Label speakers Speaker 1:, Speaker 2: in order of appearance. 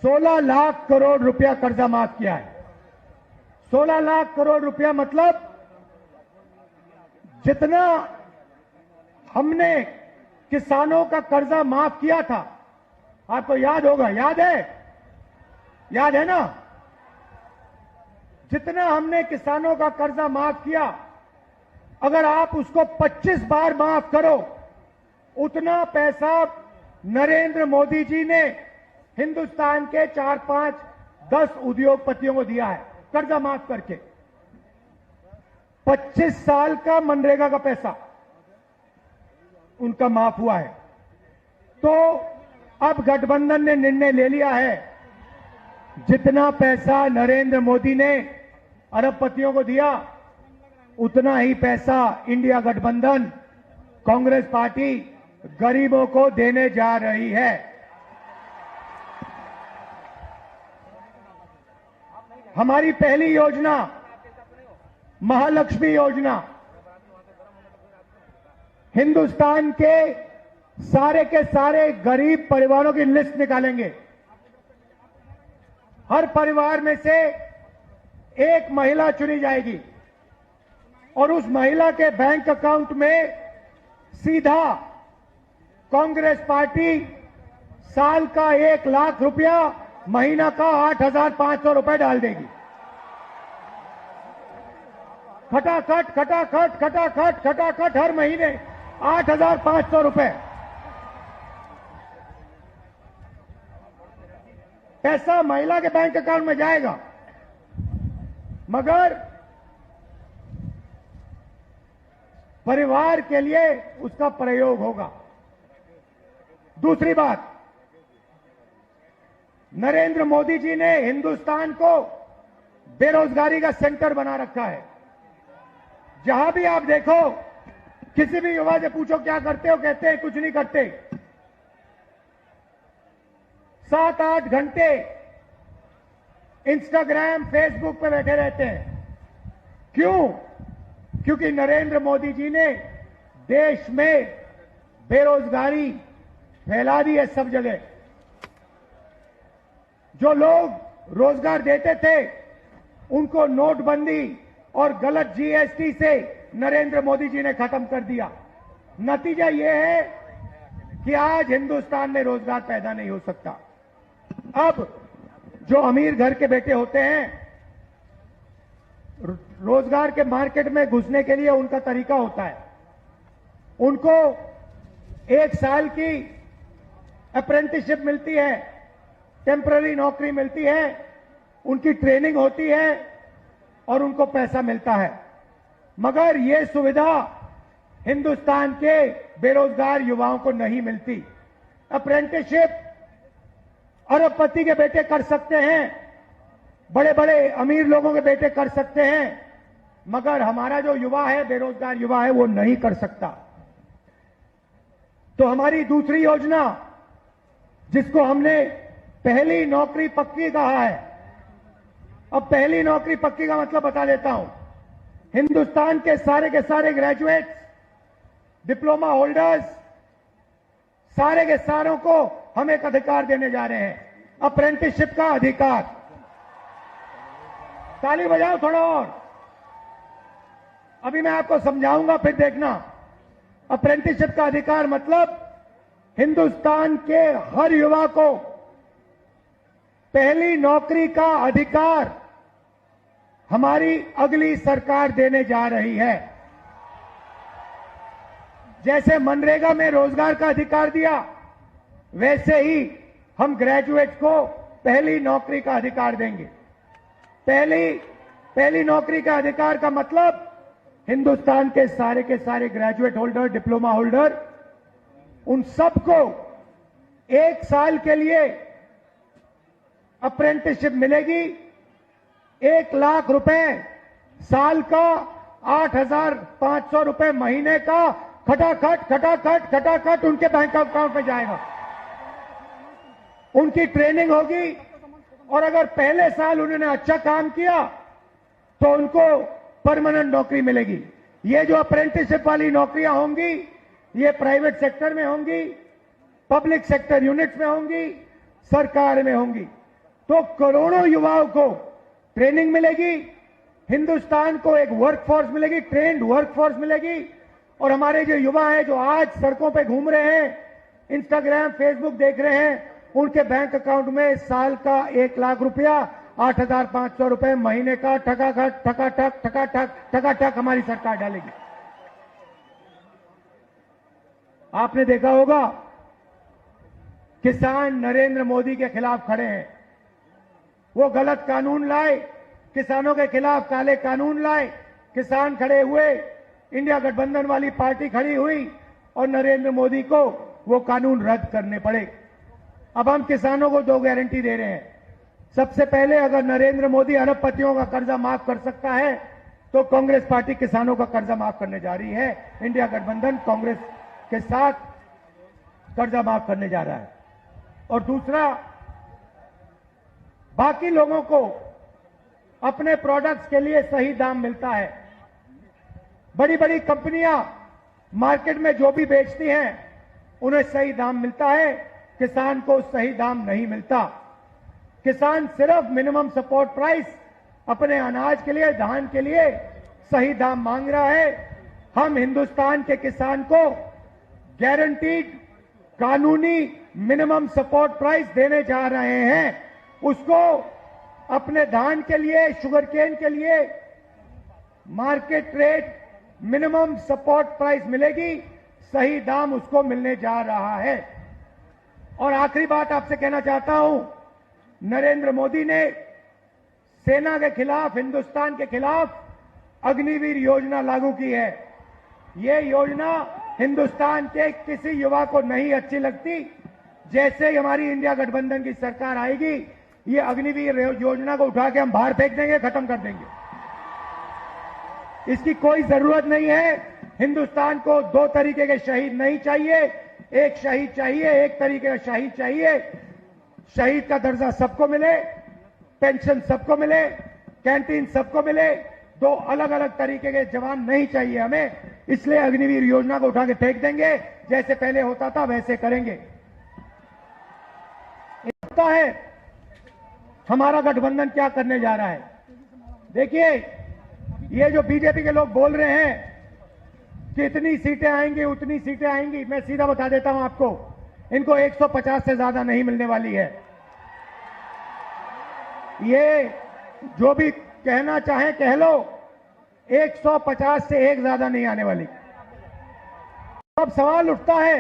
Speaker 1: 16 लाख करोड़ रुपया कर्जा माफ किया है। 16 लाख करोड़ रुपया मतलब जितना हमने किसानों का कर्जा माफ किया था, आपको याद होगा, याद है ना? जितना हमने किसानों का कर्जा माफ किया, अगर आप उसको 25 बार माफ करो, उतना पैसा नरेंद्र मोदी जी ने हिंदुस्तान के 4, 5, 10 उद्योगपतियों को दिया है कर्जा माफ करके। 25 साल का मनरेगा का पैसा उनका माफ हुआ है। तो अब गठबंधन ने निर्णय ले लिया है, जितना पैसा नरेंद्र मोदी ने अरबपतियों को दिया, उतना ही पैसा इंडिया गठबंधन कांग्रेस पार्टी गरीबों को देने जा रही है। हमारी पहली योजना महालक्ष्मी योजना, हिंदुस्तान के सारे गरीब परिवारों की लिस्ट निकालेंगे। हर परिवार में से एक महिला चुनी जाएगी और उस महिला के बैंक अकाउंट में सीधा कांग्रेस पार्टी साल का 1 लाख रुपया, महीना का 8,500 रुपए डाल देगी। खटाखट खटाखट खटाखट खटाखट हर महीने 8,500 रुपए पैसा महिला के बैंक अकाउंट में जाएगा, मगर परिवार के लिए उसका प्रयोग होगा। दूसरी बात, नरेंद्र मोदी जी ने हिंदुस्तान को बेरोजगारी का सेंटर बना रखा है। जहां भी आप देखो, किसी भी युवा से पूछो क्या करते हो, कहते हैं कुछ नहीं करते। 7-8 घंटे इंस्टाग्राम, फेसबुक पे बैठे रहते हैं। क्यों? क्योंकि नरेंद्र मोदी जी ने देश में बेरोजगारी फैला दी है सब जगह। जो लोग रोजगार देते थे, उनको नोटबंदी और गलत जीएसटी से नरेंद्र मोदी जी ने खत्म कर दिया। नतीजा यह है कि आज हिंदुस्तान में रोजगार पैदा नहीं हो सकता। अब जो अमीर घर के बेटे होते हैं, रोजगार के मार्केट में घुसने के लिए उनका तरीका होता है, उनको 1 साल की अप्रेंटिसशिप मिलती है, टेम्पररी नौकरी मिलती है, उनकी ट्रेनिंग होती है और उनको पैसा मिलता है। मगर ये सुविधा हिंदुस्तान के बेरोजगार युवाओं को नहीं मिलती। अप्रेंटिसशिप अरबपति के बेटे कर सकते हैं, बड़े बड़े अमीर लोगों के बेटे कर सकते हैं, मगर हमारा जो युवा है, बेरोजगार युवा है, वो नहीं कर सकता। तो हमारी दूसरी योजना, जिसको हमने पहली नौकरी पक्की कहा है, अब पहली नौकरी पक्की का मतलब बता देता हूं। हिंदुस्तान के सारे ग्रेजुएट्स, डिप्लोमा होल्डर्स, सारे के सारों को हम एक अधिकार देने जा रहे हैं, अप्रेंटिसशिप का अधिकार। ताली बजाओ थोड़ा और, अभी मैं आपको समझाऊंगा, फिर देखना। अप्रेंटिसशिप का अधिकार मतलब हिंदुस्तान के हर युवा को पहली नौकरी का अधिकार हमारी अगली सरकार देने जा रही है। जैसे मनरेगा में रोजगार का अधिकार दिया, वैसे ही हम ग्रेजुएट को पहली नौकरी का अधिकार देंगे। पहली नौकरी का अधिकार का मतलब हिंदुस्तान के सारे ग्रेजुएट होल्डर, डिप्लोमा होल्डर, उन सबको 1 साल के लिए अप्रेंटिसशिप मिलेगी। 1 लाख रुपए साल का, 8,500 रुपए महीने का, खटाखट खटाखट खटाखट उनके बैंक अकाउंट में जाएगा। उनकी ट्रेनिंग होगी और अगर पहले साल उन्होंने अच्छा काम किया तो उनको परमानेंट नौकरी मिलेगी। ये जो अप्रेंटिसशिप वाली नौकरियां होंगी, ये प्राइवेट सेक्टर में होंगी, पब्लिक सेक्टर यूनिट्स में होंगी, सरकार में होंगी। तो करोड़ों युवाओं को ट्रेनिंग मिलेगी, हिंदुस्तान को एक वर्कफोर्स मिलेगी, ट्रेंड वर्कफोर्स मिलेगी। और हमारे जो युवा हैं जो आज सड़कों पे घूम रहे हैं, इंस्टाग्राम फेसबुक देख रहे हैं, उनके बैंक अकाउंट में साल का 1 लाख रुपया, 8,500 रुपए महीने का ठकाठक हमारी सरकार डालेगी। आपने देखा होगा किसान नरेंद्र मोदी के खिलाफ खड़े हैं। वो गलत कानून लाए, किसानों के खिलाफ काले कानून लाए, किसान खड़े हुए, इंडिया गठबंधन वाली पार्टी खड़ी हुई और नरेंद्र मोदी को वो कानून रद्द करने पड़े। अब हम किसानों को 2 गारंटी दे रहे हैं। सबसे पहले, अगर नरेंद्र मोदी अरबपतियों का कर्जा माफ कर सकता है तो कांग्रेस पार्टी किसानों का कर्जा माफ करने जा रही है। इंडिया गठबंधन कांग्रेस के साथ कर्जा माफ करने जा रहा है। और दूसरा, बाकी लोगों को अपने प्रोडक्ट्स के लिए सही दाम मिलता है। बड़ी बड़ी कंपनियां मार्केट में जो भी बेचती हैं उन्हें सही दाम मिलता है, किसान को सही दाम नहीं मिलता। किसान सिर्फ मिनिमम सपोर्ट प्राइस अपने अनाज के लिए, धान के लिए सही दाम मांग रहा है। हम हिंदुस्तान के किसान को गारंटीड कानूनी मिनिमम सपोर्ट प्राइस देने जा रहे हैं। उसको अपने धान के लिए, शुगर केन के लिए market rate minimum support price मिलेगी, सही दाम उसको मिलने जा रहा है। और आखिरी बात आपसे कहना चाहता हूं, नरेंद्र मोदी ने सेना के खिलाफ, हिंदुस्तान के खिलाफ अग्निवीर योजना लागू की है। ये योजना हिंदुस्तान के किसी युवा को नहीं अच्छी लगती। जैसे ही हमारी इंडिया गठबंधन की सरकार आएगी, ये अग्निवीर योजना को उठा के हम बाहर फेंक देंगे, खत्म कर देंगे। इसकी कोई जरूरत नहीं है। हिंदुस्तान को 2 तरीके के शहीद नहीं चाहिए। एक शहीद चाहिए, एक तरीके का शहीद चाहिए। शहीद का दर्जा सबको मिले, पेंशन सबको मिले, कैंटीन सबको मिले। 2 अलग अलग तरीके के जवान नहीं चाहिए हमें। इसलिए अग्निवीर योजना को उठा के फेंक देंगे, जैसे पहले होता था वैसे करेंगे। लगता है हमारा गठबंधन क्या करने जा रहा है। देखिए, ये जो बीजेपी के लोग बोल रहे हैं कि इतनी सीटें आएंगी, उतनी सीटें आएंगी, मैं सीधा बता देता हूं आपको, इनको 150 से ज्यादा नहीं मिलने वाली है। ये जो भी कहना चाहे कह लो, 150 से एक ज्यादा नहीं आने वाली। अब सवाल उठता है